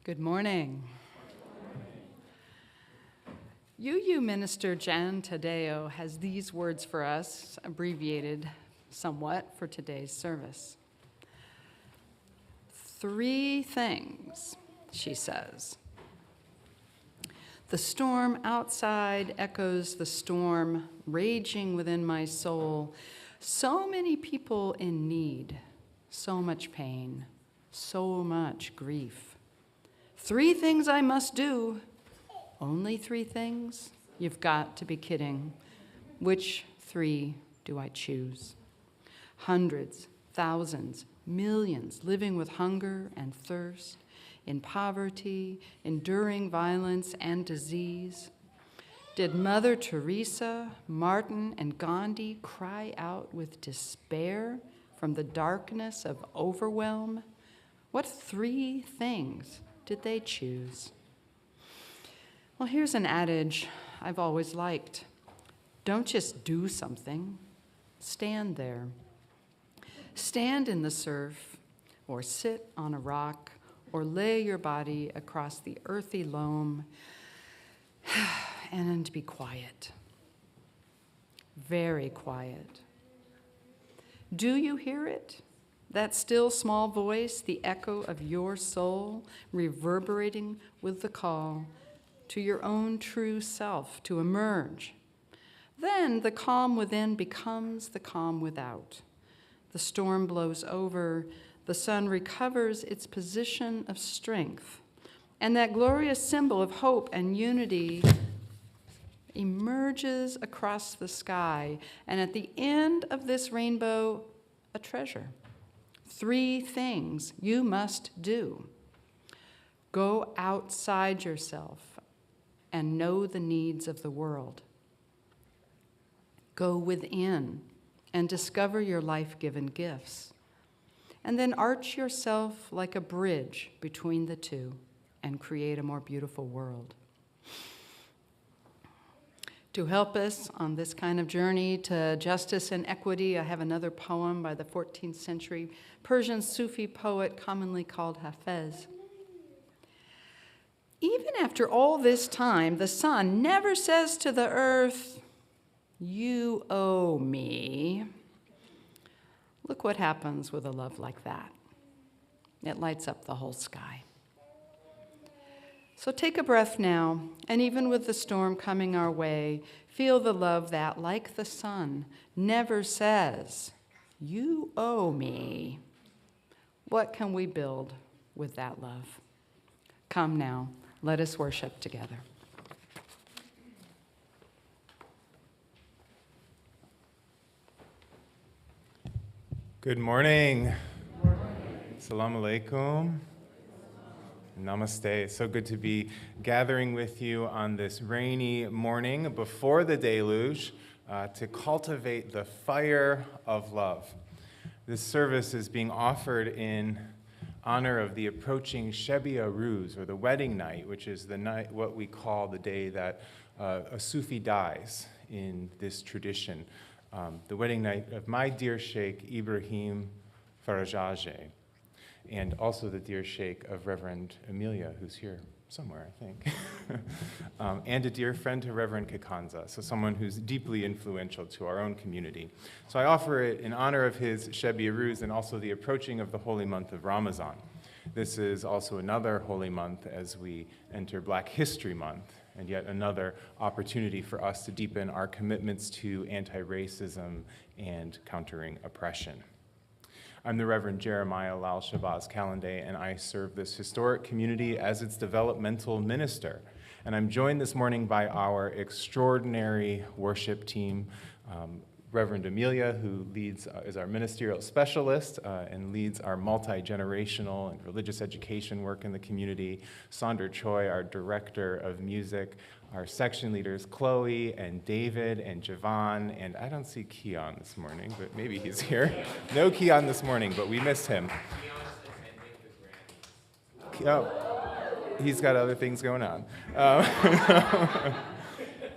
Good morning. UU Minister Jan Tadeo has these words for us, abbreviated somewhat for today's service. 3 things, she says. The storm outside echoes the storm raging within my soul. So many people in need, so much pain, so much grief. 3 things I must do. Only 3 things? You've got to be kidding. Which 3 do I choose? Hundreds, thousands, millions living with hunger and thirst, in poverty, enduring violence and disease. Did Mother Teresa, Martin, and Gandhi cry out with despair from the darkness of overwhelm? What 3 things did they choose? Well, here's an adage I've always liked. Don't just do something, stand there. Stand in the surf, or sit on a rock, or lay your body across the earthy loam, and be quiet. Very quiet. Do you hear it? That still small voice, the echo of your soul, reverberating with the call to your own true self to emerge. Then the calm within becomes the calm without. The storm blows over, the sun recovers its position of strength, and that glorious symbol of hope and unity emerges across the sky, and at the end of this rainbow, a treasure. 3 things you must do. Go outside yourself and know the needs of the world. Go within and discover your life-given gifts. And then arch yourself like a bridge between the 2 and create a more beautiful world. To help us on this kind of journey to justice and equity, I have another poem by the 14th century Persian Sufi poet commonly called Hafez. Even after all this time, the sun never says to the earth, "You owe me." Look what happens with a love like that. It lights up the whole sky. So take a breath now, and even with the storm coming our way, feel the love that, like the sun, never says, "You owe me." What can we build with that love? Come now, let us worship together. Good morning. Assalamu alaikum. Namaste. It's so good to be gathering with you on this rainy morning before the deluge to cultivate the fire of love. This service is being offered in honor of the approaching Shebi Aruz, or the wedding night, which is the night, what we call the day that a Sufi dies in this tradition. The wedding night of my dear Sheikh Ibrahim Farajajeh, and also the dear Sheikh of Reverend Amelia, who's here somewhere, I think, and a dear friend to Reverend Kakanza, so someone who's deeply influential to our own community. So I offer it in honor of his Shebi Aruz and also the approaching of the holy month of Ramadan. This is also another holy month as we enter Black History Month, and yet another opportunity for us to deepen our commitments to anti-racism and countering oppression. I'm the Reverend Jeremiah Lal Shabazz Calendé, and I serve this historic community as its developmental minister. And I'm joined this morning by our extraordinary worship team, Reverend Amelia, who is our ministerial specialist and leads our multi-generational and religious education work in the community. Sandra Choi, our director of music. Our section leaders, Chloe and David and Javon, and I don't see Keon this morning, but maybe he's here. No Keon this morning, but we missed him. Oh, he's got other things going on.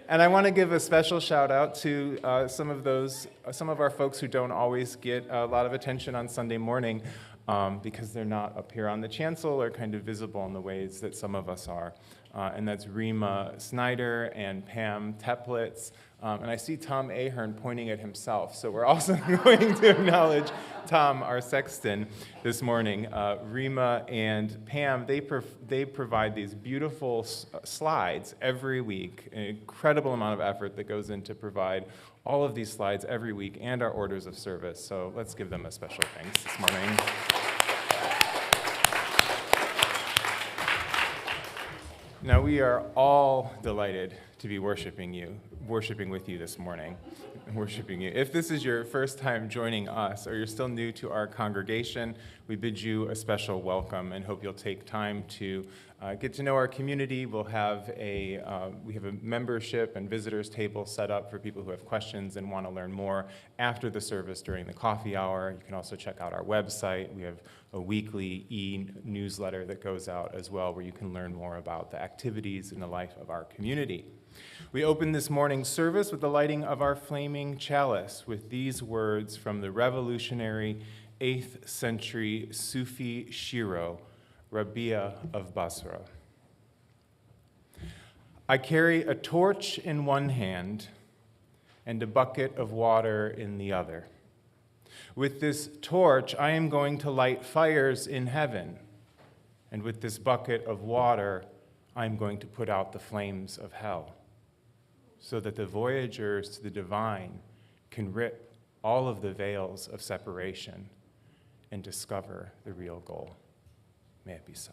And I want to give a special shout out to some of our folks who don't always get a lot of attention on Sunday morning. because they're not up here on the chancel or kind of visible in the ways that some of us are. And that's Rima Snyder and Pam Teplitz. And I see Tom Ahern pointing at himself. So we're also going to acknowledge Tom, our sexton, this morning. Rima and Pam, they provide these beautiful slides every week, an incredible amount of effort that goes into provide all of these slides every week and our orders of service. So let's give them a special thanks this morning. Now, we are all delighted to be worshiping with you this morning, worshiping you. If this is your first time joining us, or you're still new to our congregation, we bid you a special welcome and hope you'll take time to get to know our community. We have a membership and visitors table set up for people who have questions and want to learn more after the service during the coffee hour. You can also check out our website. We have a weekly e-newsletter that goes out as well, where you can learn more about the activities in the life of our community. We open this morning's service with the lighting of our flaming chalice with these words from the revolutionary 8th century Sufi Shiro, Rabia of Basra. I carry a torch in one hand and a bucket of water in the other. With this torch, I am going to light fires in heaven, and with this bucket of water, I am going to put out the flames of hell, so that the voyagers to the divine can rip all of the veils of separation and discover the real goal. May it be so.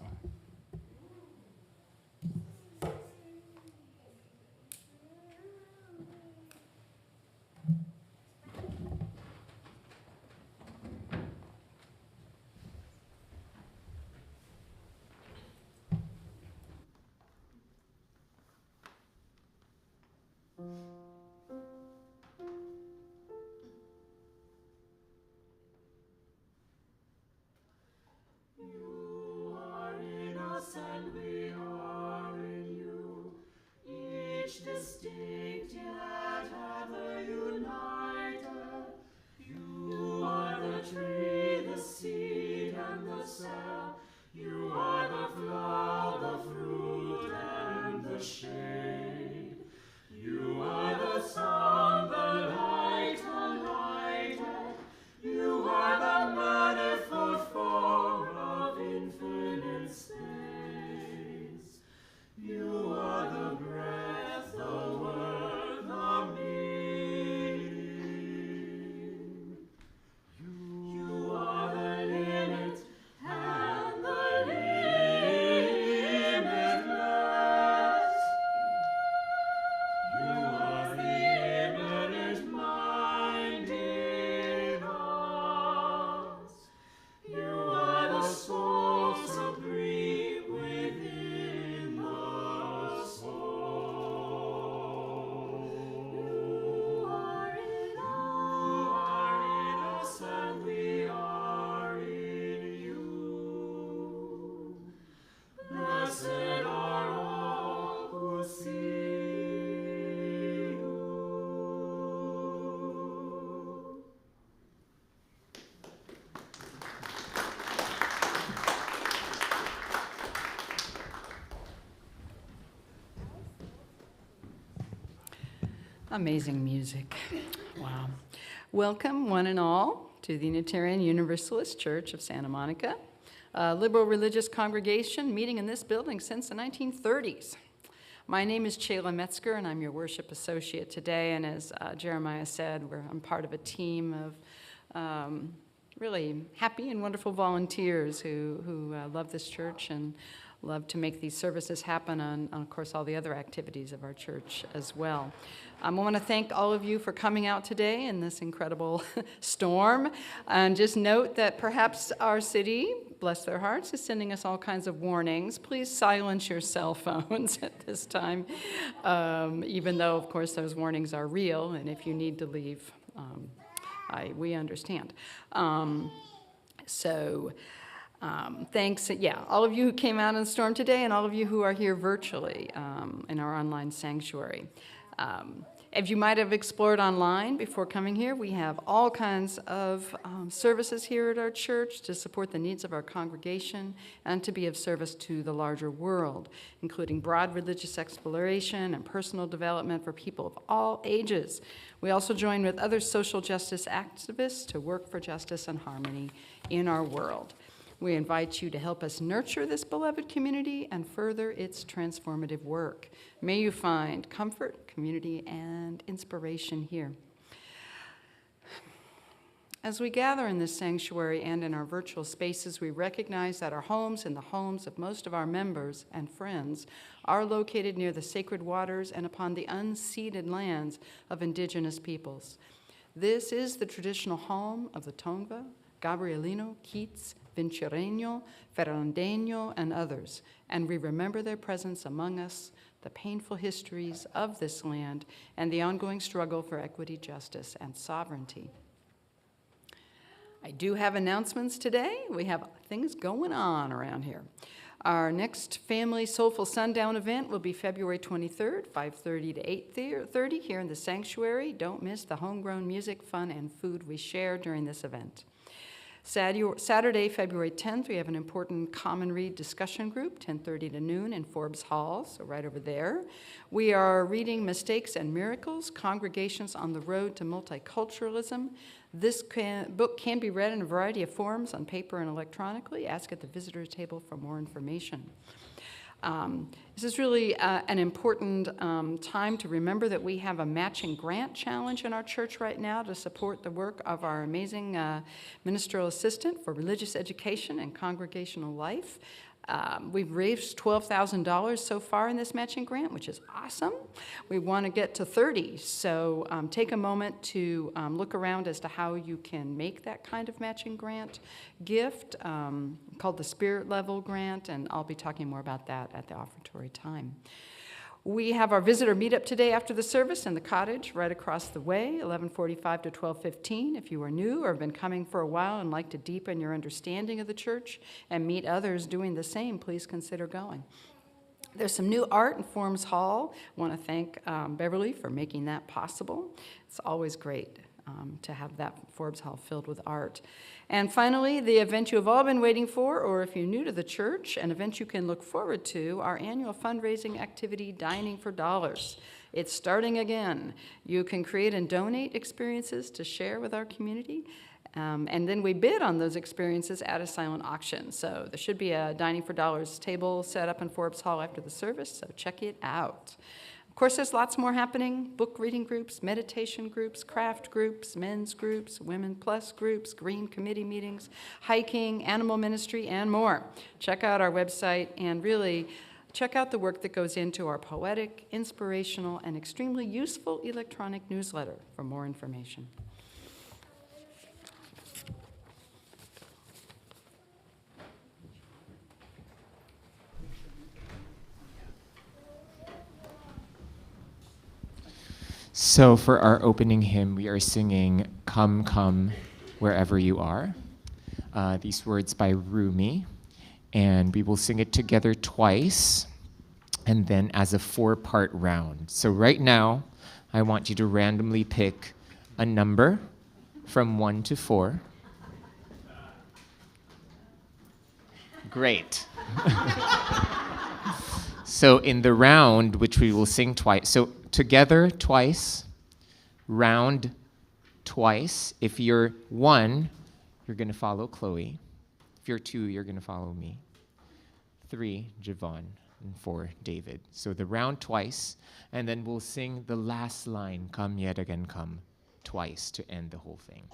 Distinct yet ever united. You are the tree, the seed, and the cell. You are the flower, the fruit, and the shade. You are the song, the light unlighted. You are the manifold form of infinite space. You are the breath, the word, the meaning. You are the limit and the limitless. You are the immanent mind in us. You are the soul supreme within the soul. You are in us and we are in you. Blessed are all who see you. Amazing music. Wow. Welcome, one and all, to the Unitarian Universalist Church of Santa Monica, a liberal religious congregation meeting in this building since the 1930s. My name is Chayla Metzger, and I'm your worship associate today. And as Jeremiah said, I'm part of a team of really happy and wonderful volunteers who love this church and love to make these services happen on, of course, all the other activities of our church as well. I want to thank all of you for coming out today in this incredible storm. And just note that perhaps our city, bless their hearts, is sending us all kinds of warnings. Please silence your cell phones at this time, even though, of course, those warnings are real. And if you need to leave, we understand. Thanks, all of you who came out in the storm today and all of you who are here virtually in our online sanctuary. As you might have explored online before coming here, we have all kinds of services here at our church to support the needs of our congregation and to be of service to the larger world, including broad religious exploration and personal development for people of all ages. We also join with other social justice activists to work for justice and harmony in our world. We invite you to help us nurture this beloved community and further its transformative work. May you find comfort, community, and inspiration here. As we gather in this sanctuary and in our virtual spaces, we recognize that our homes and the homes of most of our members and friends are located near the sacred waters and upon the unceded lands of indigenous peoples. This is the traditional home of the Tongva, Gabrielino, Keats, Vincereño, Fernandeño, and others, and we remember their presence among us, the painful histories of this land, and the ongoing struggle for equity, justice, and sovereignty. I do have announcements today. We have things going on around here. Our next Family Soulful Sundown event will be February 23rd, 5:30 to 8:30 here in the sanctuary. Don't miss the homegrown music, fun, and food we share during this event. Saturday, February 10th, we have an important common read discussion group, 10:30 to noon in Forbes Hall, so right over there. We are reading Mistakes and Miracles, Congregations on the Road to Multiculturalism. This book can be read in a variety of forms, on paper and electronically. Ask at the visitor table for more information. This is really an important time to remember that we have a matching grant challenge in our church right now to support the work of our amazing ministerial assistant for religious education and congregational life. We've raised $12,000 so far in this matching grant, which is awesome. We want to get to 30, so take a moment to look around as to how you can make that kind of matching grant gift called the Spirit Level Grant, and I'll be talking more about that at the offertory time. We have our visitor meetup today after the service in the cottage right across the way, 11:45 to 12:15. If you are new or have been coming for a while and like to deepen your understanding of the church and meet others doing the same, please consider going. There's some new art in Forbes Hall. I want to thank Beverly for making that possible. It's always great to have that Forbes Hall filled with art. And finally, the event you have all been waiting for, or if you're new to the church, an event you can look forward to, our annual fundraising activity, Dining for Dollars. It's starting again. You can create and donate experiences to share with our community, and then we bid on those experiences at a silent auction. So there should be a Dining for Dollars table set up in Forbes Hall after the service, so check it out. Of course, there's lots more happening: book reading groups, meditation groups, craft groups, men's groups, women plus groups, green committee meetings, hiking, animal ministry, and more. Check out our website and really check out the work that goes into our poetic, inspirational, and extremely useful electronic newsletter for more information. So for our opening hymn, we are singing Come, Come, Wherever You Are. These words by Rumi, and we will sing it together twice, and then as a 4-part round. So right now, I want you to randomly pick a number from 1 to 4. Great. So in the round, which we will sing twice, so together twice, round twice. If you're 1, you're going to follow Chloe. If you're 2, you're going to follow me. 3, Javon, and 4, David. So the round twice, and then we'll sing the last line, Come Yet Again Come, twice to end the whole thing.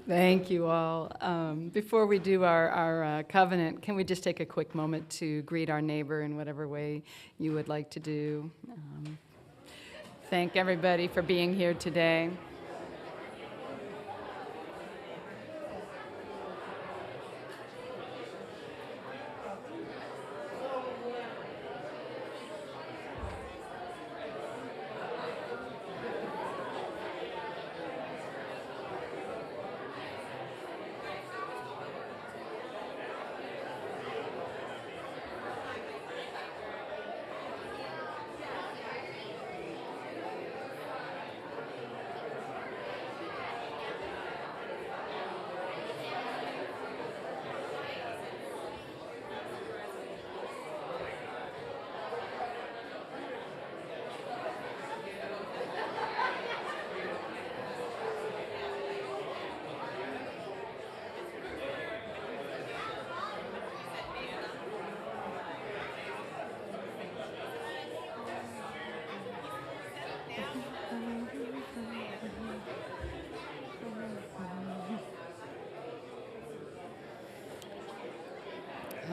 Thank you all. Before we do our covenant, can we just take a quick moment to greet our neighbor in whatever way you would like to do? Thank everybody for being here today.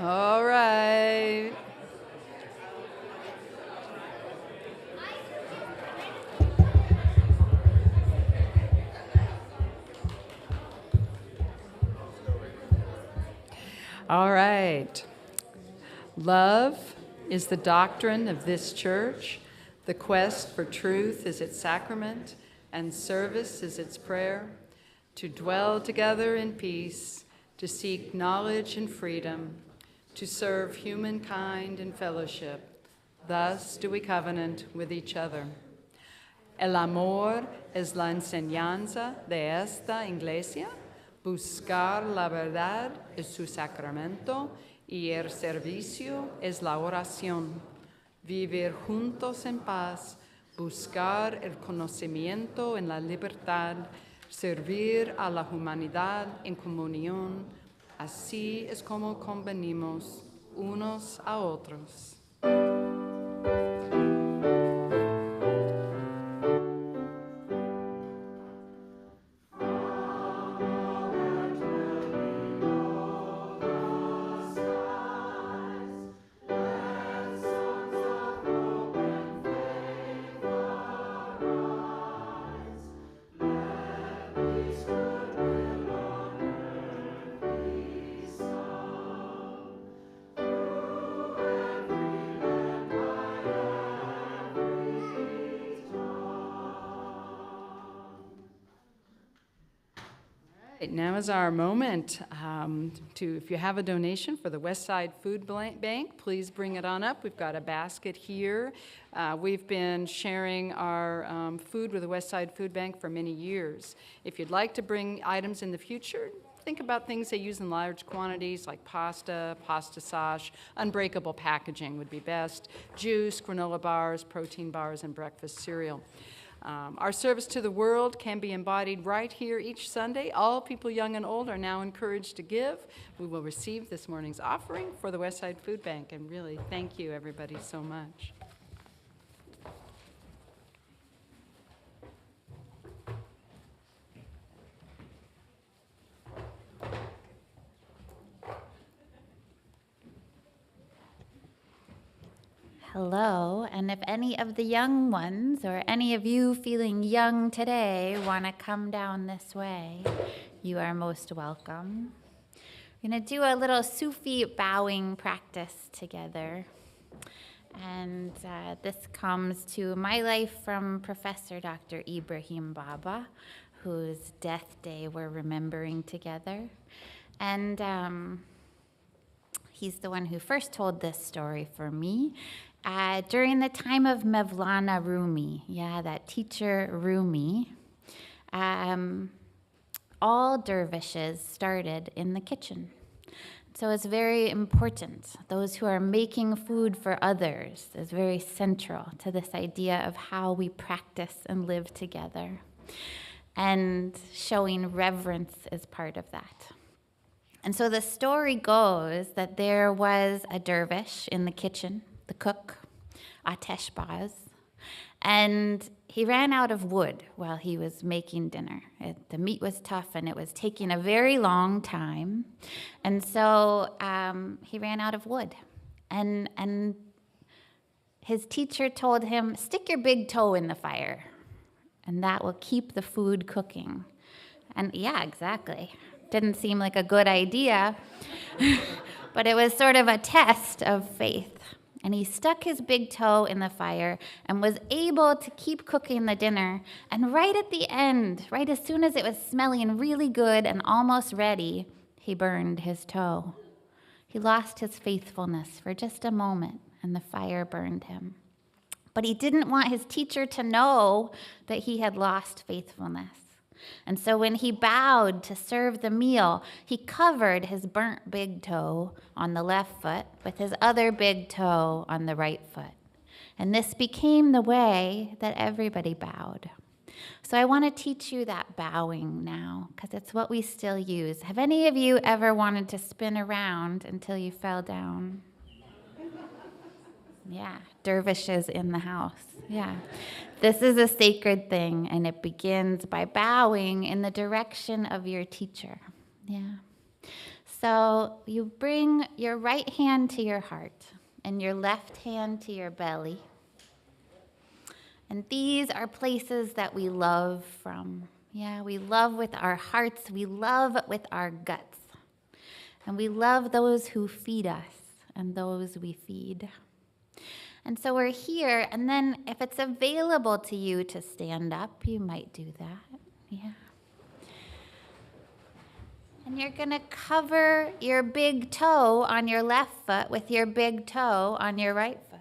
All right. All right. Love is the doctrine of this church. The quest for truth is its sacrament, and service is its prayer. To dwell together in peace, to seek knowledge and freedom, to serve humankind in fellowship. Thus do we covenant with each other. El amor es la enseñanza de esta iglesia. Buscar la verdad es su sacramento y el servicio es la oración. Vivir juntos en paz, buscar el conocimiento en la libertad, servir a la humanidad en comunión. Así es como convenimos unos a otros. Now is our moment if you have a donation for the Westside Food Bank, please bring it on up. We've got a basket here. We've been sharing our food with the Westside Food Bank for many years. If you'd like to bring items in the future, think about things they use in large quantities like pasta, pasta sauce, unbreakable packaging would be best, juice, granola bars, protein bars, and breakfast cereal. Our service to the world can be embodied right here each Sunday. All people young and old are now encouraged to give. We will receive this morning's offering for the Westside Food Bank, and really thank you everybody so much. Hello, and if any of the young ones or any of you feeling young today want to come down this way, you are most welcome. We're going to do a little Sufi bowing practice together. And this comes to my life from Professor Dr. Ibrahim Baba, whose death day we're remembering together. And he's the one who first told this story for me. During the time of Mevlana Rumi, that teacher Rumi, all dervishes started in the kitchen. So it's very important. Those who are making food for others is very central to this idea of how we practice and live together. And showing reverence is part of that. And so the story goes that there was a dervish in the kitchen, the cook, Ateshbaz, And he ran out of wood while he was making dinner. The meat was tough and it was taking a very long time. And so he ran out of wood. And his teacher told him, stick your big toe in the fire, and that will keep the food cooking. And yeah, exactly. Didn't seem like a good idea, but it was sort of a test of faith. And he stuck his big toe in the fire and was able to keep cooking the dinner. And right at the end, right as soon as it was smelling really good and almost ready, he burned his toe. He lost his faithfulness for just a moment, and the fire burned him. But he didn't want his teacher to know that he had lost faithfulness. And so when he bowed to serve the meal, he covered his burnt big toe on the left foot with his other big toe on the right foot. And this became the way that everybody bowed. So I want to teach you that bowing now, because it's what we still use. Have any of you ever wanted to spin around until you fell down? Yeah, dervishes in the house. Yeah. This is a sacred thing, and it begins by bowing in the direction of your teacher. Yeah. So you bring your right hand to your heart and your left hand to your belly. And these are places that we love from. Yeah, we love with our hearts, we love with our guts. And we love those who feed us and those we feed. And so we're here, and then if it's available to you to stand up, you might do that. Yeah. And you're going to cover your big toe on your left foot with your big toe on your right foot.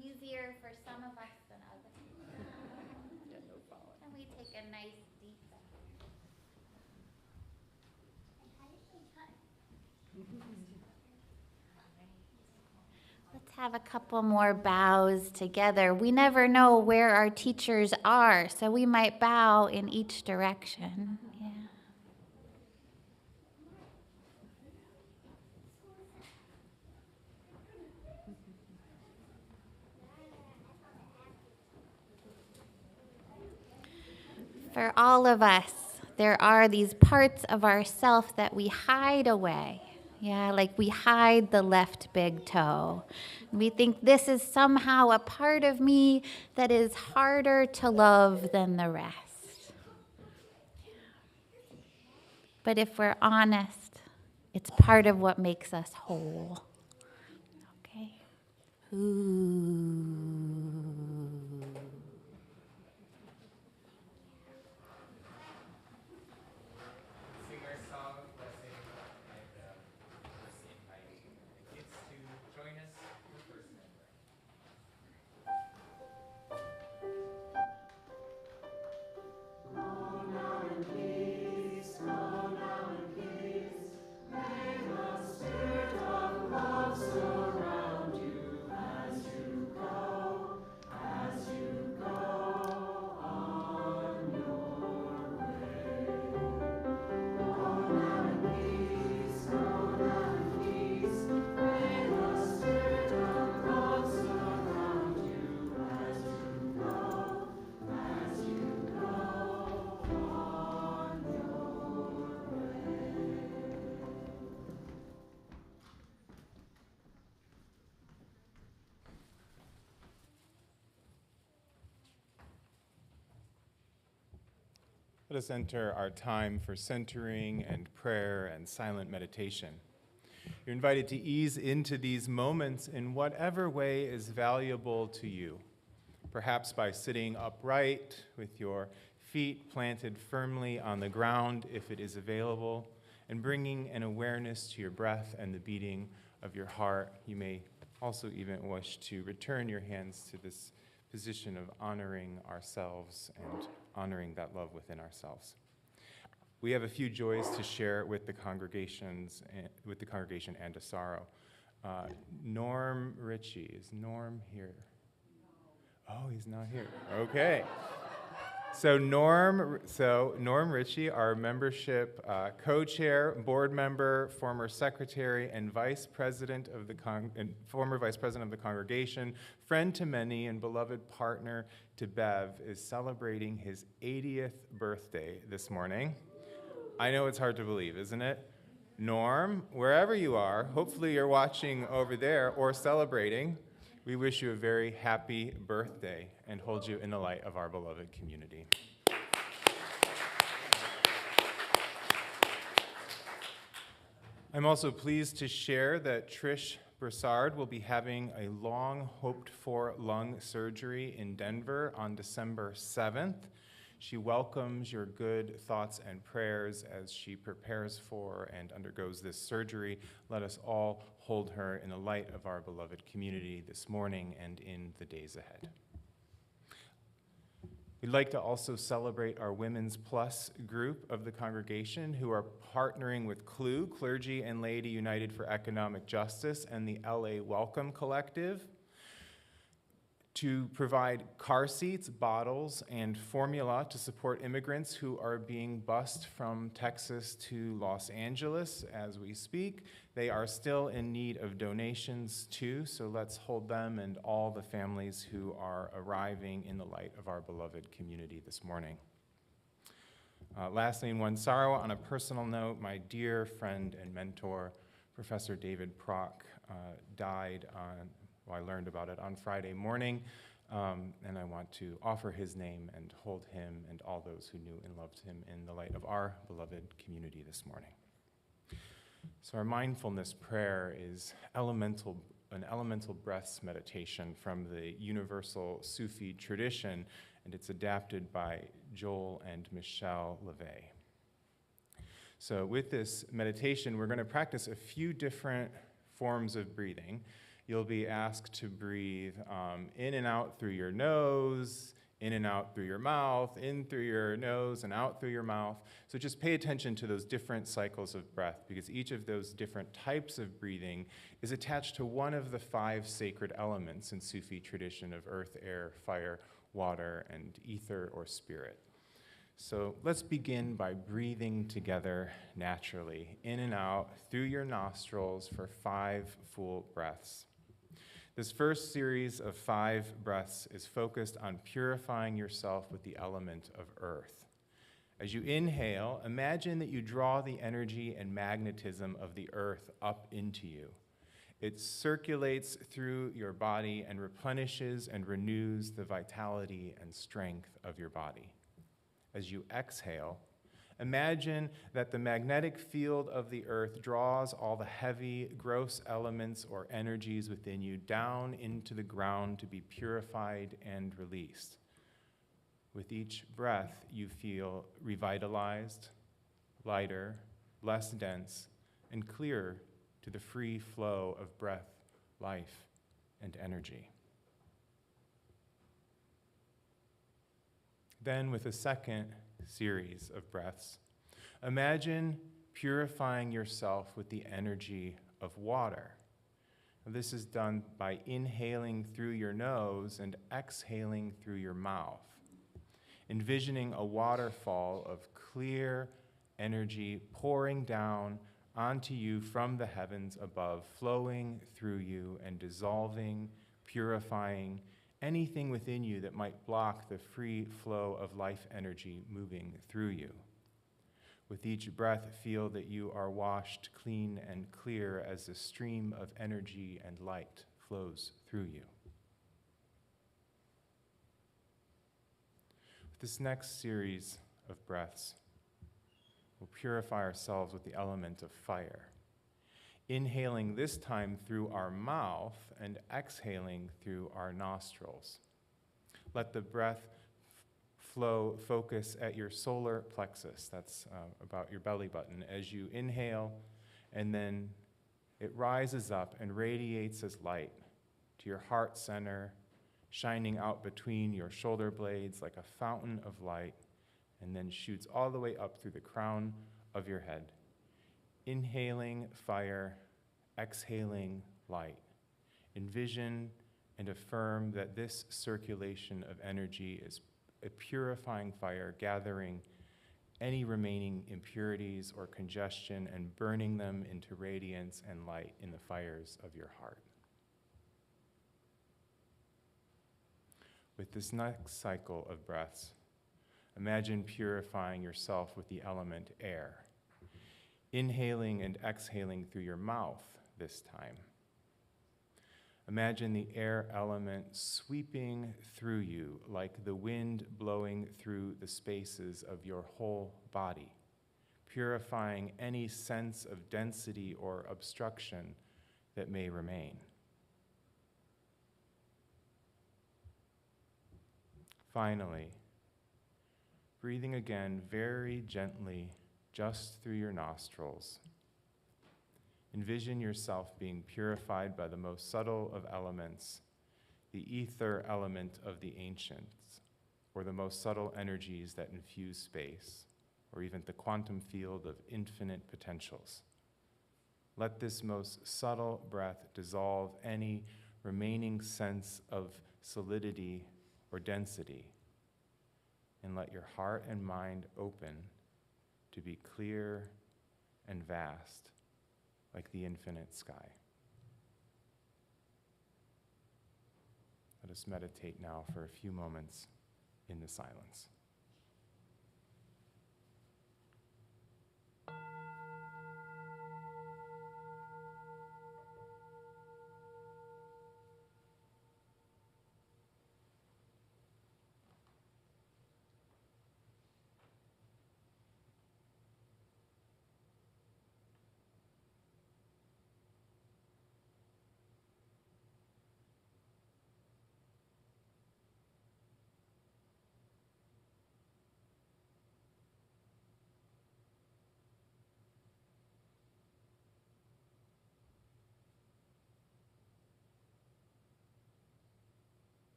Easier for some of us than others. And we take a nice deep breath. Let's have a couple more bows together. We never know where our teachers are, so we might bow in each direction. Yeah. For all of us, there are these parts of ourself that we hide away. Yeah, like we hide the left big toe. We think this is somehow a part of me that is harder to love than the rest. But if we're honest, it's part of what makes us whole. Okay? Ooh. Let us enter our time for centering and prayer and silent meditation. You're invited to ease into these moments in whatever way is valuable to you, perhaps by sitting upright with your feet planted firmly on the ground if it is available, and bringing an awareness to your breath and the beating of your heart. You may also even wish to return your hands to this position of honoring ourselves and honoring that love within ourselves. We have a few joys to share with the congregation and a sorrow. Norm Ritchie, is Norm here? Oh, he's not here. Okay. So Norm Ritchie, our membership co-chair, board member, former secretary, and vice president of the former vice president of the congregation, friend to many and beloved partner to Bev, is celebrating his 80th birthday this morning. I know it's hard to believe, isn't it? Norm, wherever you are, hopefully you're watching over there or celebrating. We wish you a very happy birthday and hold you in the light of our beloved community. I'm also pleased to share that Trish Broussard will be having a long hoped for lung surgery in Denver on December 7th. She welcomes your good thoughts and prayers as she prepares for and undergoes this surgery. Let us all hold her in the light of our beloved community this morning and in the days ahead. We'd like to also celebrate our Women's Plus group of the congregation who are partnering with CLUE, Clergy and Laity United for Economic Justice, and the LA Welcome Collective, to provide car seats, bottles, and formula to support immigrants who are being bused from Texas to Los Angeles as we speak. They are still in need of donations too, so let's hold them and all the families who are arriving in the light of our beloved community this morning. Lastly, in one sorrow, on a personal note, my dear friend and mentor, Professor David Prock, died on I learned about it on Friday morning, and I want to offer his name and hold him and all those who knew and loved him in the light of our beloved community this morning. So our mindfulness prayer is an elemental breaths meditation from the universal Sufi tradition, and it's adapted by Joel and Michelle LeVay. So with this meditation, we're going to practice a few different forms of breathing. You'll be asked to breathe in and out through your nose, in and out through your mouth, in through your nose and out through your mouth. So just pay attention to those different cycles of breath, because each of those different types of breathing is attached to one of the 5 sacred elements in Sufi tradition of earth, air, fire, water, and ether or spirit. So let's begin by breathing together naturally, in and out through your nostrils for 5 full breaths. This first series of 5 breaths is focused on purifying yourself with the element of earth. As you inhale, imagine that you draw the energy and magnetism of the earth up into you. It circulates through your body and replenishes and renews the vitality and strength of your body. As you exhale, imagine that the magnetic field of the earth draws all the heavy, gross elements or energies within you down into the ground to be purified and released. With each breath, you feel revitalized, lighter, less dense, and clearer to the free flow of breath, life, and energy. Then, with a second series of breaths, imagine purifying yourself with the energy of water. This is done by inhaling through your nose and exhaling through your mouth, envisioning a waterfall of clear energy pouring down onto you from the heavens above, flowing through you and dissolving, purifying anything within you that might block the free flow of life energy moving through you. With each breath, feel that you are washed clean and clear as the stream of energy and light flows through you. With this next series of breaths, we'll purify ourselves with the element of fire, inhaling this time through our mouth and exhaling through our nostrils. Let the breath flow focus at your solar plexus, that's about your belly button, as you inhale, and then it rises up and radiates as light to your heart center, shining out between your shoulder blades like a fountain of light, and then shoots all the way up through the crown of your head. Inhaling fire, exhaling light. Envision and affirm that this circulation of energy is a purifying fire, gathering any remaining impurities or congestion and burning them into radiance and light in the fires of your heart. With this next cycle of breaths, imagine purifying yourself with the element air, inhaling and exhaling through your mouth this time. Imagine the air element sweeping through you like the wind blowing through the spaces of your whole body, purifying any sense of density or obstruction that may remain. Finally, breathing again very gently just through your nostrils. Envision yourself being purified by the most subtle of elements, the ether element of the ancients, or the most subtle energies that infuse space, or even the quantum field of infinite potentials. Let this most subtle breath dissolve any remaining sense of solidity or density, and let your heart and mind open to be clear and vast, like the infinite sky. Let us meditate now for a few moments in the silence.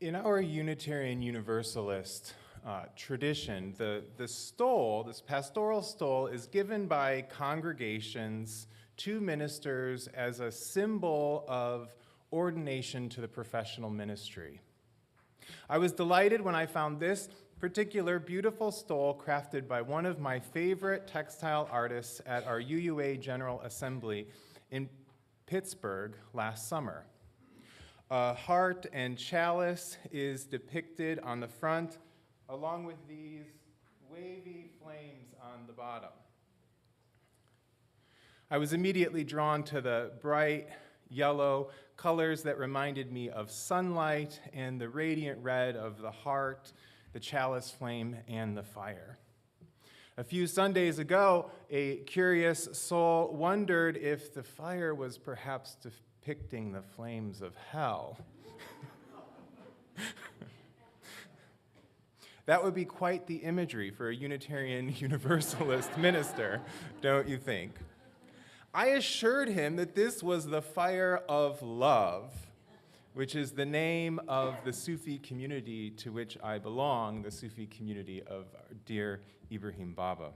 In our Unitarian Universalist tradition, the stole, this pastoral stole, is given by congregations to ministers as a symbol of ordination to the professional ministry. I was delighted when I found this particular beautiful stole crafted by one of my favorite textile artists at our UUA General Assembly in Pittsburgh last summer. A heart and chalice is depicted on the front, along with these wavy flames on the bottom. I was immediately drawn to the bright yellow colors that reminded me of sunlight and the radiant red of the heart the chalice flame, and the fire. A few Sundays ago, a curious soul wondered if the fire was perhaps depicting the flames of hell. That would be quite the imagery for a Unitarian Universalist minister, don't you think? I assured him that this was the fire of love, which is the name of the Sufi community to which I belong, the Sufi community of dear Ibrahim Baba.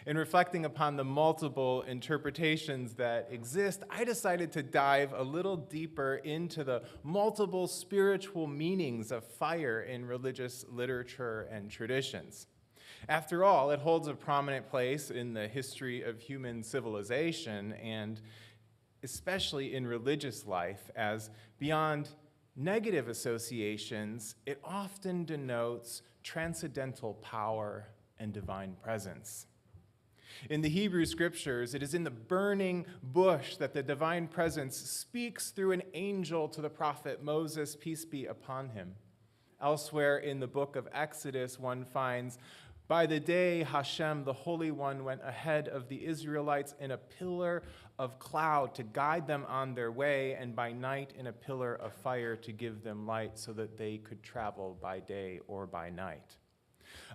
In reflecting upon the multiple interpretations that exist, I decided to dive a little deeper into the multiple spiritual meanings of fire in religious literature and traditions. After all, it holds a prominent place in the history of human civilization and especially in religious life, as beyond negative associations, it often denotes transcendental power and divine presence. In the Hebrew scriptures, it is in the burning bush that the divine presence speaks through an angel to the prophet Moses, peace be upon him. Elsewhere in the book of Exodus, one finds, by the day Hashem, the Holy One, went ahead of the Israelites in a pillar of cloud to guide them on their way, and by night in a pillar of fire to give them light so that they could travel by day or by night.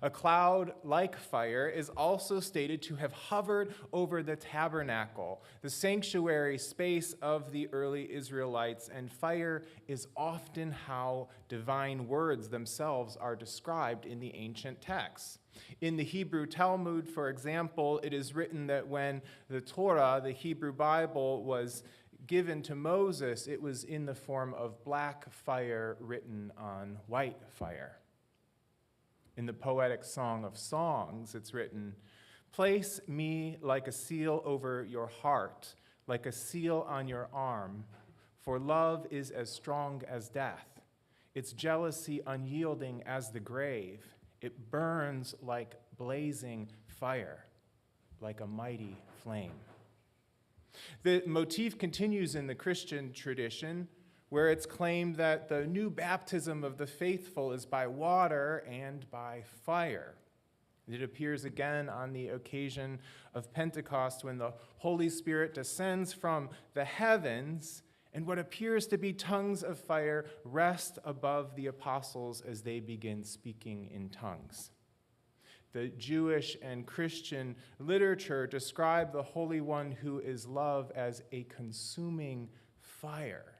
A cloud like fire is also stated to have hovered over the tabernacle, the sanctuary space of the early Israelites, and fire is often how divine words themselves are described in the ancient texts. In the Hebrew Talmud, for example, it is written that when the Torah, the Hebrew Bible, was given to Moses, it was in the form of black fire written on white fire. In the poetic Song of Songs, it's written, place me like a seal over your heart, like a seal on your arm, for love is as strong as death, its jealousy unyielding as the grave. It burns like blazing fire, like a mighty flame. The motif continues in the Christian tradition, where it's claimed that the new baptism of the faithful is by water and by fire. It appears again on the occasion of Pentecost when the Holy Spirit descends from the heavens and what appears to be tongues of fire rest above the apostles as they begin speaking in tongues. The Jewish and Christian literature describe the Holy One who is love as a consuming fire.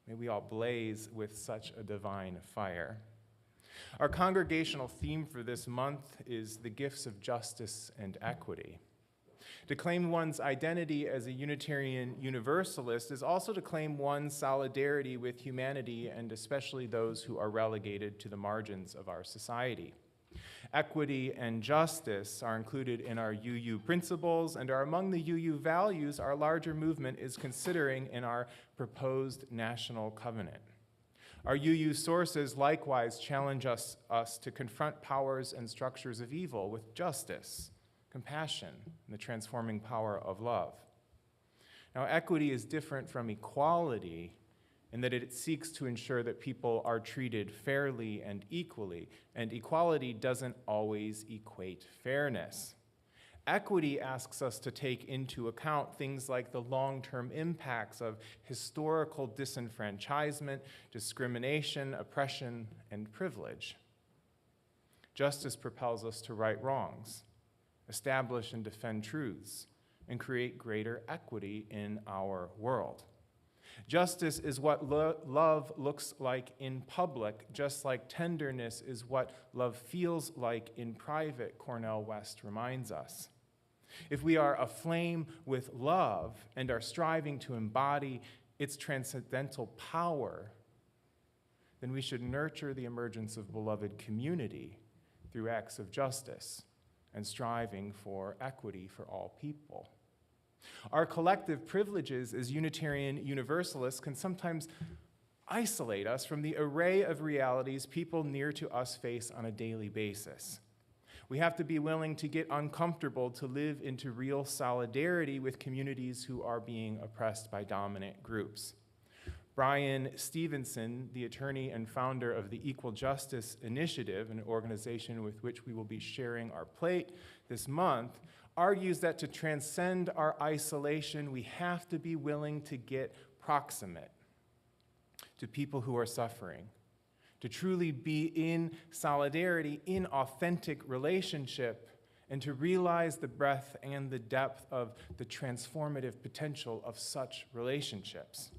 May we all blaze with such a divine fire. Our congregational theme for this month is the gifts of justice and equity. To claim one's identity as a Unitarian Universalist is also to claim one's solidarity with humanity and especially those who are relegated to the margins of our society. Equity and justice are included in our UU principles and are among the UU values our larger movement is considering in our proposed national covenant. Our UU sources likewise challenge us to confront powers and structures of evil with justice, compassion, and the transforming power of love. Now, equity is different from equality in that it seeks to ensure that people are treated fairly and equally, and equality doesn't always equate fairness. Equity asks us to take into account things like the long-term impacts of historical disenfranchisement, discrimination, oppression, and privilege. Justice propels us to right wrongs, establish and defend truths, and create greater equity in our world. Justice is what love looks like in public, just like tenderness is what love feels like in private, Cornel West reminds us. If we are aflame with love and are striving to embody its transcendental power, then we should nurture the emergence of beloved community through acts of justice and striving for equity for all people. Our collective privileges as Unitarian Universalists can sometimes isolate us from the array of realities people near to us face on a daily basis. We have to be willing to get uncomfortable to live into real solidarity with communities who are being oppressed by dominant groups. Brian Stevenson, the attorney and founder of the Equal Justice Initiative, an organization with which we will be sharing our plate this month, argues that to transcend our isolation, we have to be willing to get proximate to people who are suffering, to truly be in solidarity, in authentic relationship, and to realize the breadth and the depth of the transformative potential of such relationships.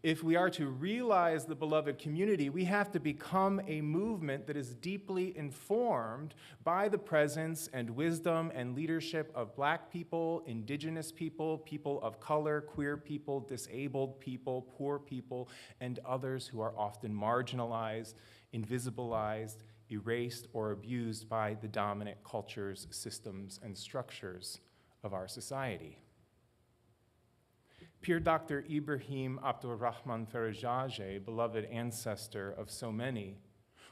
If we are to realize the beloved community, we have to become a movement that is deeply informed by the presence and wisdom and leadership of Black people, Indigenous people, people of color, queer people, disabled people, poor people, and others who are often marginalized, invisibilized, erased, or abused by the dominant cultures, systems, and structures of our society. Peer Dr. Ibrahim Abdulrahman Farajaje, beloved ancestor of so many,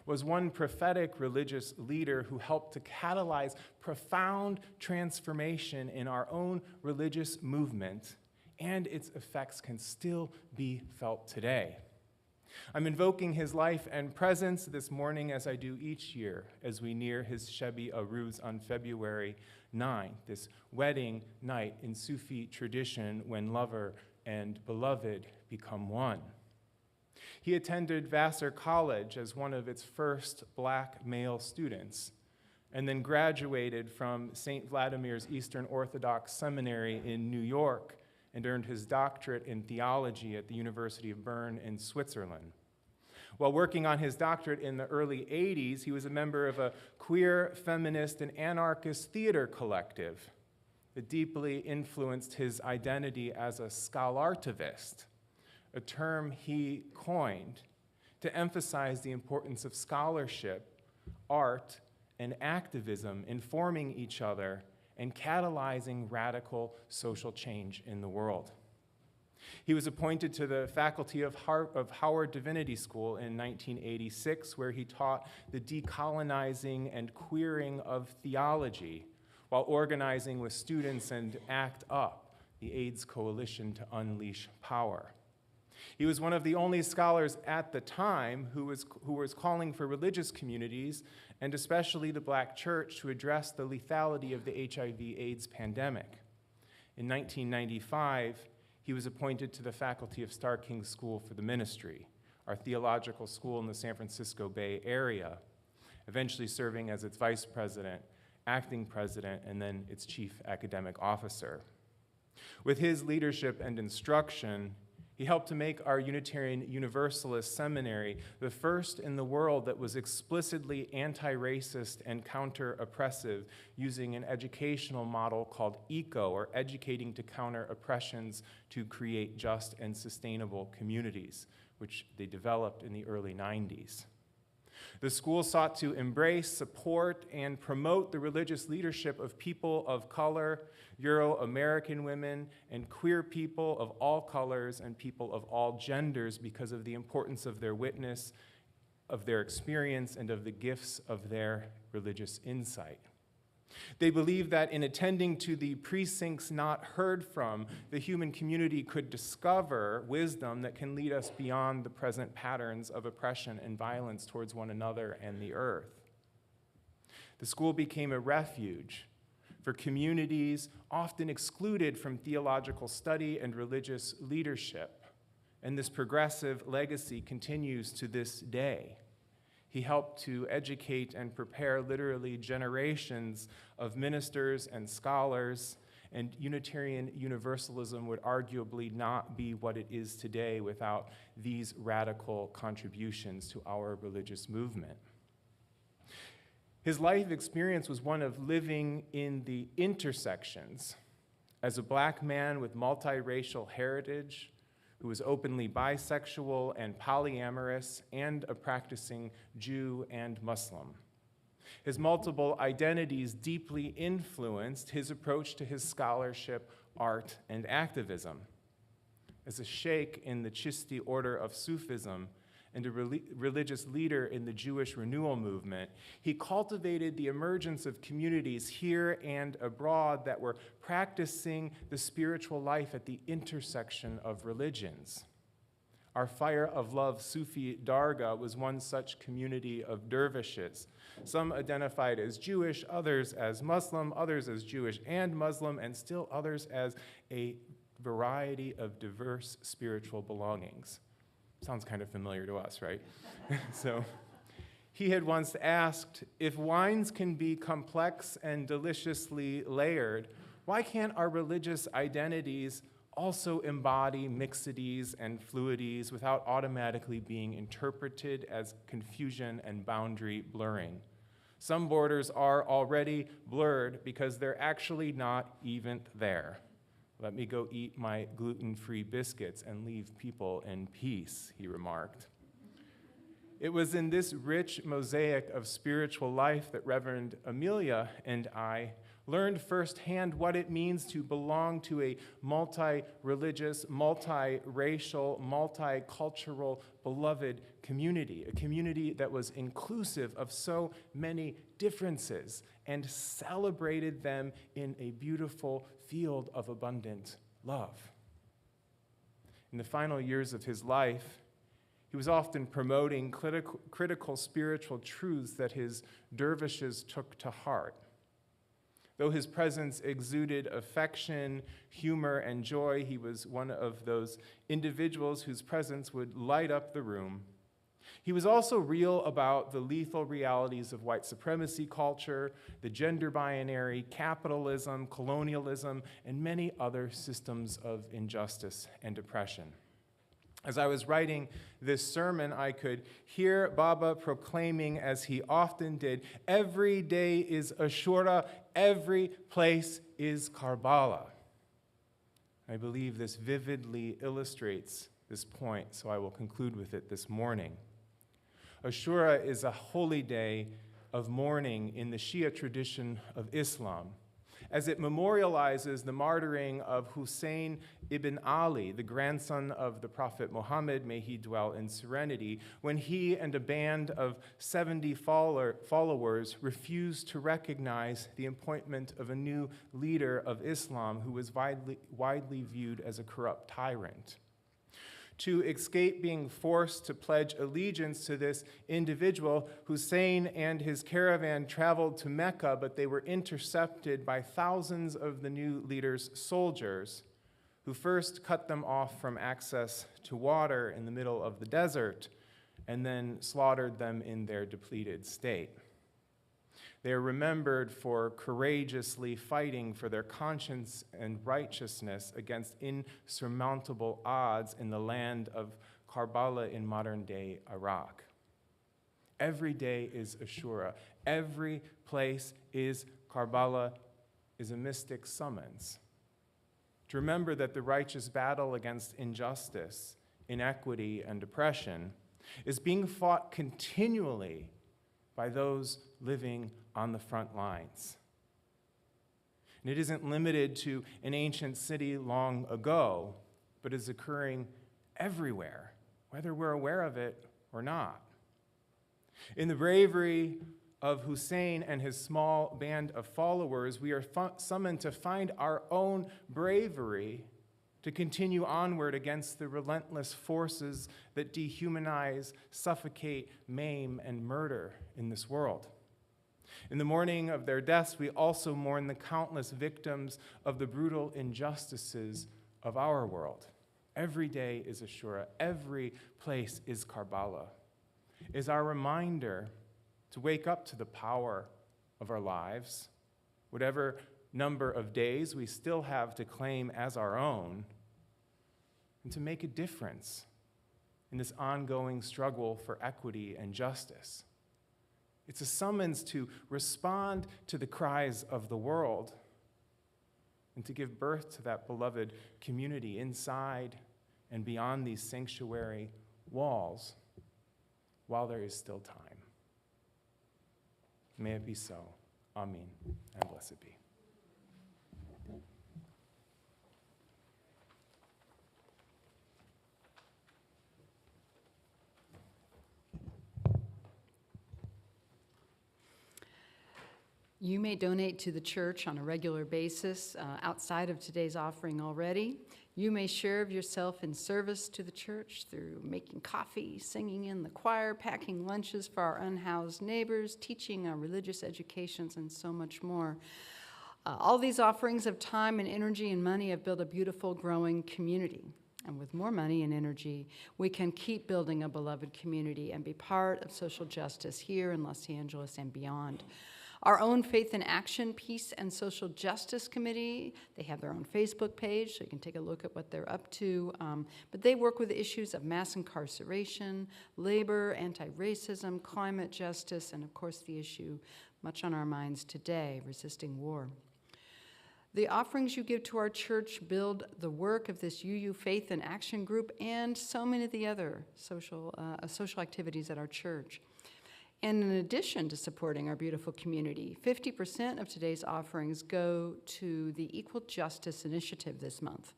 was one prophetic religious leader who helped to catalyze profound transformation in our own religious movement, and its effects can still be felt today. I'm invoking his life and presence this morning, as I do each year, as we near his Shebi Aruz on February 9, this wedding night in Sufi tradition when lover and beloved become one. He attended Vassar College as one of its first Black male students, and then graduated from St. Vladimir's Eastern Orthodox Seminary in New York and earned his doctorate in theology at the University of Bern in Switzerland. While working on his doctorate in the early 80s, he was a member of a queer, feminist, and anarchist theater collective that deeply influenced his identity as a scholartivist, a term he coined to emphasize the importance of scholarship, art, and activism informing each other and catalyzing radical social change in the world. He was appointed to the faculty of Howard Divinity School in 1986, where he taught the decolonizing and queering of theology while organizing with students and ACT UP, the AIDS Coalition to Unleash Power. He was one of the only scholars at the time who was calling for religious communities, and especially the Black church, to address the lethality of the HIV/AIDS pandemic. In 1995, he was appointed to the faculty of Starr King School for the Ministry, our theological school in the San Francisco Bay Area, eventually serving as its vice president, acting president, and then its chief academic officer. With his leadership and instruction, he helped to make our Unitarian Universalist Seminary the first in the world that was explicitly anti-racist and counter-oppressive, using an educational model called ECO, or Educating to Counter Oppressions to Create Just and Sustainable Communities, which they developed in the early 90s. The school sought to embrace, support, and promote the religious leadership of people of color, Euro-American women, and queer people of all colors and people of all genders because of the importance of their witness, of their experience, and of the gifts of their religious insight. They believed that in attending to the precincts not heard from, the human community could discover wisdom that can lead us beyond the present patterns of oppression and violence towards one another and the earth. The school became a refuge for communities often excluded from theological study and religious leadership, and this progressive legacy continues to this day. He helped to educate and prepare literally generations of ministers and scholars, and Unitarian Universalism would arguably not be what it is today without these radical contributions to our religious movement. His life experience was one of living in the intersections as a Black man with multiracial heritage, who was openly bisexual and polyamorous, and a practicing Jew and Muslim. His multiple identities deeply influenced his approach to his scholarship, art, and activism. As a sheikh in the Chishti order of Sufism and a religious leader in the Jewish renewal movement, he cultivated the emergence of communities here and abroad that were practicing the spiritual life at the intersection of religions. Our Fire of Love Sufi Dargah was one such community of dervishes. Some identified as Jewish, others as Muslim, others as Jewish and Muslim, and still others as a variety of diverse spiritual belongings. Sounds kind of familiar to us, right? So he had once asked, if wines can be complex and deliciously layered, why can't our religious identities also embody mixities and fluidities without automatically being interpreted as confusion and boundary blurring? Some borders are already blurred because they're actually not even there. Let me go eat my gluten-free biscuits and leave people in peace, he remarked. It was in this rich mosaic of spiritual life that Reverend Amelia and I learned firsthand what it means to belong to a multi-religious, multi-racial, multicultural, beloved community, a community that was inclusive of so many differences and celebrated them in a beautiful field of abundant love. In the final years of his life, he was often promoting critical spiritual truths that his dervishes took to heart. Though his presence exuded affection, humor, and joy, he was one of those individuals whose presence would light up the room. He was also real about the lethal realities of white supremacy culture, the gender binary, capitalism, colonialism, and many other systems of injustice and oppression. As I was writing this sermon, I could hear Baba proclaiming, as he often did, every day is Ashura, every place is Karbala. I believe this vividly illustrates this point, so I will conclude with it this morning. Ashura is a holy day of mourning in the Shia tradition of Islam, as it memorializes the martyring of Hussein ibn Ali, the grandson of the Prophet Muhammad, may he dwell in serenity, when he and a band of 70 followers refused to recognize the appointment of a new leader of Islam who was widely viewed as a corrupt tyrant. To escape being forced to pledge allegiance to this individual, Hussein and his caravan traveled to Mecca, but they were intercepted by thousands of the new leader's soldiers, who first cut them off from access to water in the middle of the desert, and then slaughtered them in their depleted state. They are remembered for courageously fighting for their conscience and righteousness against insurmountable odds in the land of Karbala in modern-day Iraq. Every day is Ashura. Every place is Karbala is a mystic summons to remember that the righteous battle against injustice, inequity, and oppression is being fought continually by those living on the front lines. And it isn't limited to an ancient city long ago, but is occurring everywhere, whether we're aware of it or not. In the bravery of Hussein and his small band of followers, we are summoned to find our own bravery to continue onward against the relentless forces that dehumanize, suffocate, maim, and murder in this world. In the mourning of their deaths, we also mourn the countless victims of the brutal injustices of our world. Every day is Ashura. Every place is Karbala. Is our reminder to wake up to the power of our lives, whatever number of days we still have to claim as our own, and to make a difference in this ongoing struggle for equity and justice. It's a summons to respond to the cries of the world and to give birth to that beloved community inside and beyond these sanctuary walls while there is still time. May it be so. Amen, and blessed be. You may donate to the church on a regular basis outside of today's offering already. You may share of yourself in service to the church through making coffee, singing in the choir, packing lunches for our unhoused neighbors, teaching our religious educations, and so much more. All these offerings of time and energy and money have built a beautiful, growing community. And with more money and energy, we can keep building a beloved community and be part of social justice here in Los Angeles and beyond. Our own Faith in Action, Peace and Social Justice Committee, they have their own Facebook page, so you can take a look at what they're up to. But they work with issues of mass incarceration, labor, anti-racism, climate justice, and of course the issue much on our minds today, resisting war. The offerings you give to our church build the work of this UU Faith in Action group and so many of the other social activities at our church. And in addition to supporting our beautiful community, 50% of today's offerings go to the Equal Justice Initiative this month.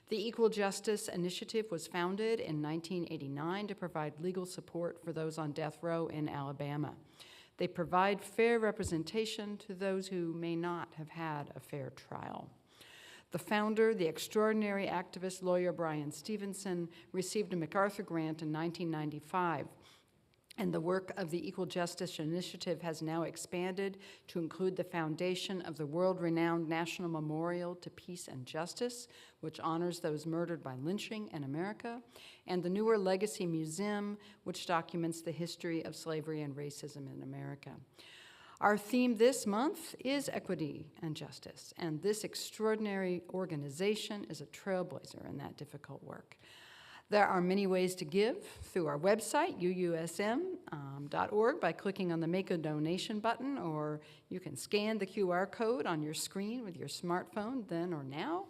The Equal Justice Initiative was founded in 1989 to provide legal support for those on death row in Alabama. They provide fair representation to those who may not have had a fair trial. The founder, the extraordinary activist lawyer Brian Stevenson, received a MacArthur Grant in 1995. And the work of the Equal Justice Initiative has now expanded to include the foundation of the world-renowned National Memorial to Peace and Justice, which honors those murdered by lynching in America, and the newer Legacy Museum, which documents the history of slavery and racism in America. Our theme this month is equity and justice, and this extraordinary organization is a trailblazer in that difficult work. There are many ways to give through our website, UUSM.org, by clicking on the Make a Donation button, or you can scan the QR code on your screen with your smartphone then or now.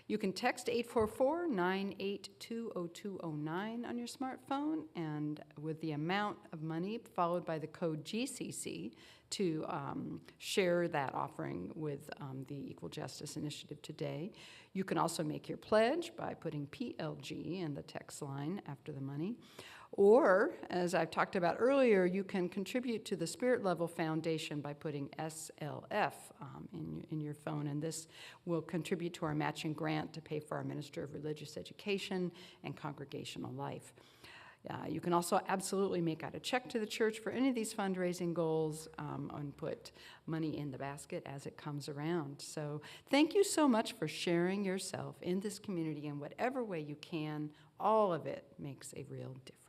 You can text 844-982-0209 on your smartphone, and with the amount of money followed by the code GCC to share that offering with the Equal Justice Initiative today. You can also make your pledge by putting PLG in the text line after the money. Or, as I've talked about earlier, you can contribute to the Spirit Level Foundation by putting SLF in your phone, and this will contribute to our matching grant to pay for our Minister of Religious Education and Congregational Life. You can also absolutely make out a check to the church for any of these fundraising goals and put money in the basket as it comes around. So thank you so much for sharing yourself in this community in whatever way you can. All of it makes a real difference.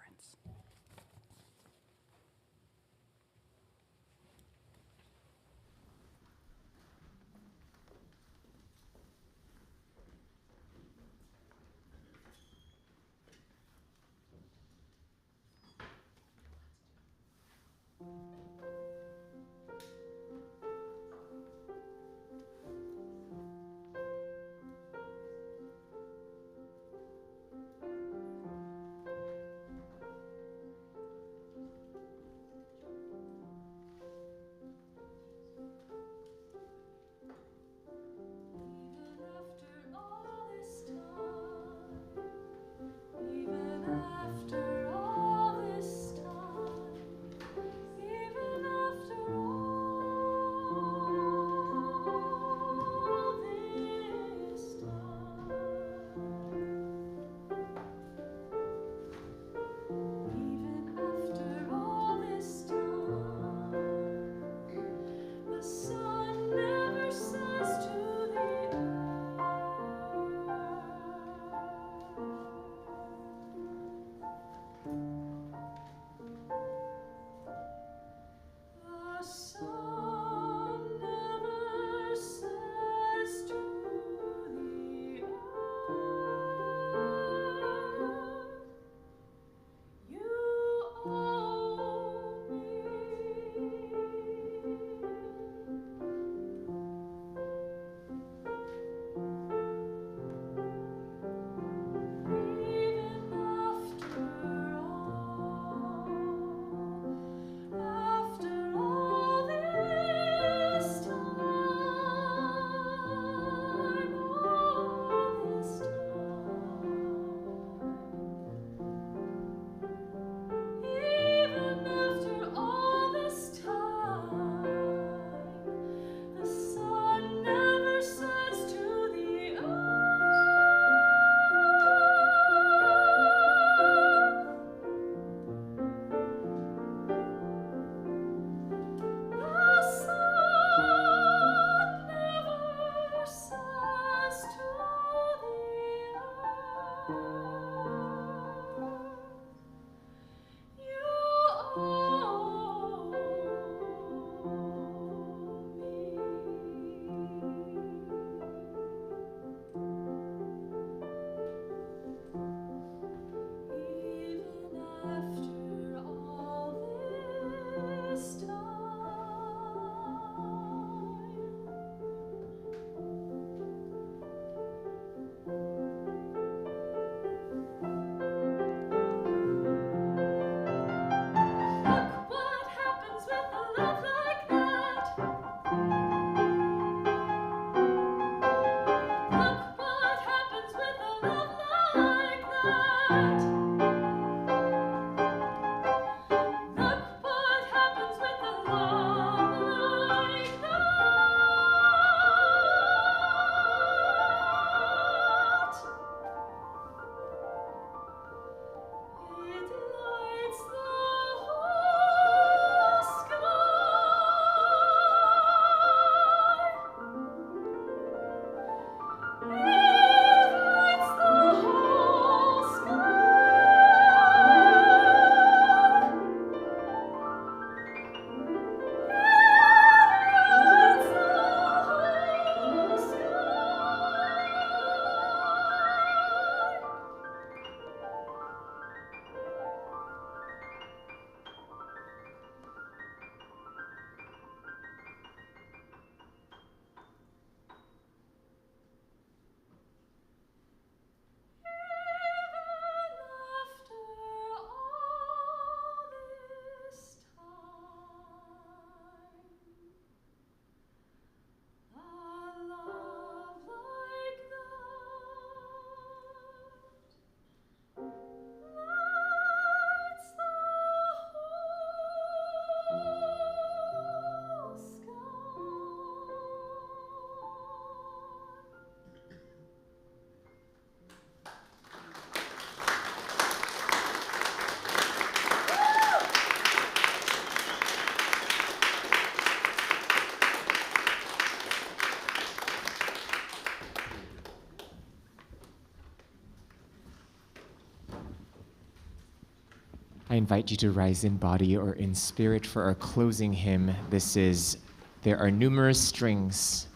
I invite you to rise in body or in spirit for our closing hymn. This is There Are Numerous Strings,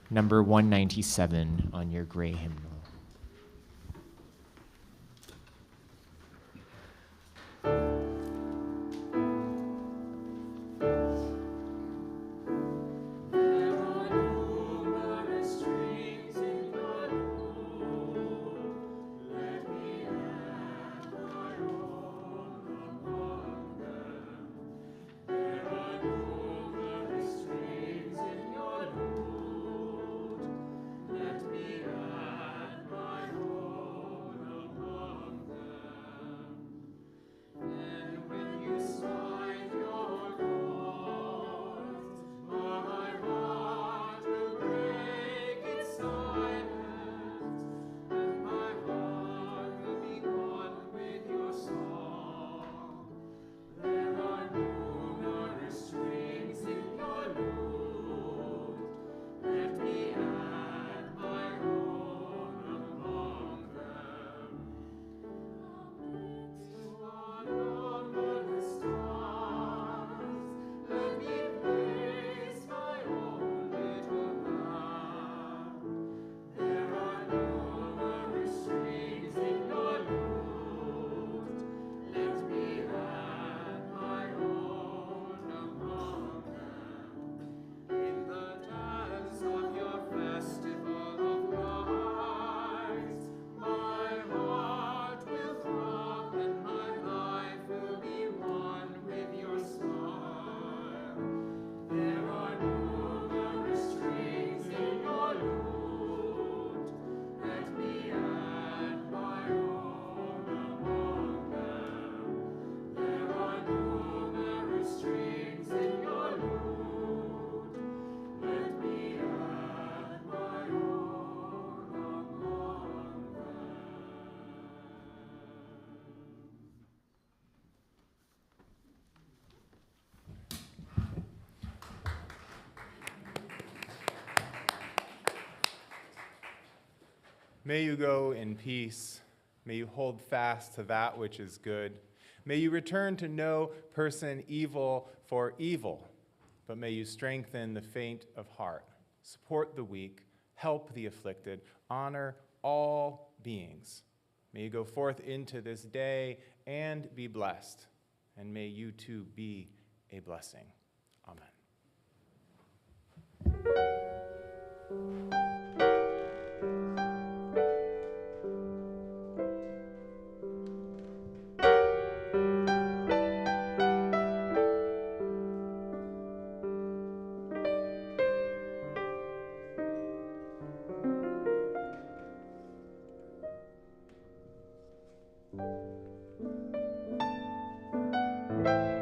number 197 on your gray hymnal. May you go in peace. May you hold fast to that which is good. May you return to no person evil for evil, but may you strengthen the faint of heart, support the weak, help the afflicted, honor all beings. May you go forth into this day and be blessed. And may you too be a blessing. Amen. Thank you.